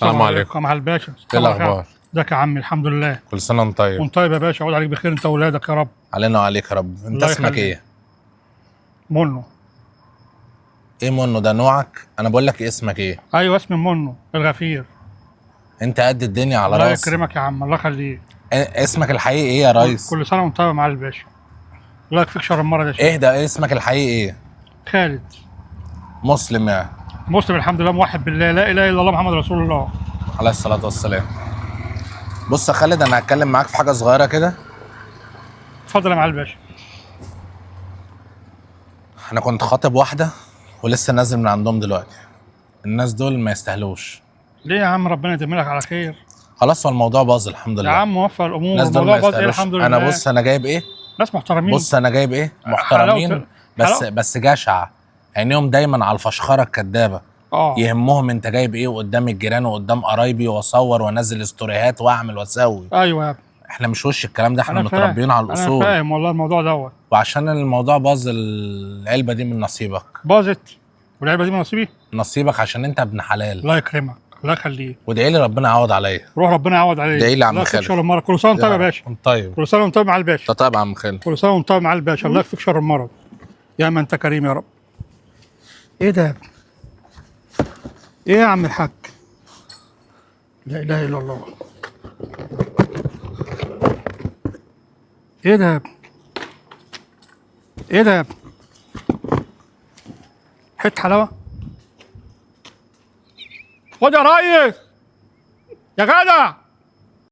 السلام عليكم. مع الباشا. ايه الاخبار؟ ازيك يا عمي؟ الحمد لله. كل سنه وانت طيب. وانت طيب يا باشا، عود عليك بخير انت واولادك يا رب. علينا وعليك يا رب. انت اسمك ايه؟ منو. ايه منو ده نوعك؟ انا بقول لك اسمك ايه؟ ايوه اسمي منو الغفير. انت قد الدنيا على الله راسي. يكرمك يا عم، الله يخليك. اسمك الحقيقي ايه يا ريس؟ كل سنه وانت طيب مع الباشا. الله يكفيك شر المرض يا شيخ. ايه ده؟ اسمك الحقيقي ايه؟ خالد. مسلم يعني؟ مسلم الحمد لله، موحد بالله، لا اله الا الله محمد رسول الله عليه الصلاه والسلام. بص يا خالد، انا هتكلم معاك في حاجه صغيره كده. اتفضل يا معالي الباشا. انا كنت خاطب واحده ولسه نازل من عندهم دلوقتي. الناس دول ما يستاهلوش. ليه يا عم؟ ربنا يتم لك على خير. خلاص، هو الموضوع باظ الحمد لله يا عم وفق الامور. الناس دول ما الموضوع باظ ايه؟ يستاهلوش. الحمد لله. انا بص، انا جايب ايه؟ ناس محترمين. بص انا جايب ايه؟ محترمين. بس جشع. عينيهم دايما على الفشخره الكدابه. يهمهم انت جايب ايه قدام الجيران وقدام قرايبي، واصور وانزل ستوريهات واعمل واسوي. ايوه يا ابني. احنا مش وش الكلام ده، احنا متربيين على الاصول. انا فاهم والله الموضوع دوت. وعشان الموضوع باظ، العلبه دي من نصيبك. باظت؟ والعلبه دي من نصيبي؟ نصيبك عشان انت ابن حلال. الله يكرمك، الله يخليك. وادعي لي ربنا يعوض عليا. روح ربنا يعوض عليك. ادعي لي يا عم خالد. شر المرض. كل سنه وانت طيب يا باشا. انت طيب. كل سنه وانت طيب مع الباشا. انت طيب يا عم خالد. كل سنه وانت طيب مع الباشا. الله يكفيك شر المرض. يا ما انت كريم يا رب. ايه ده؟ ايه يا عم الحاج؟ لا اله الا الله. ايه ده؟ ايه ده؟ حته حلاوه. خد يا ريس يا جدع.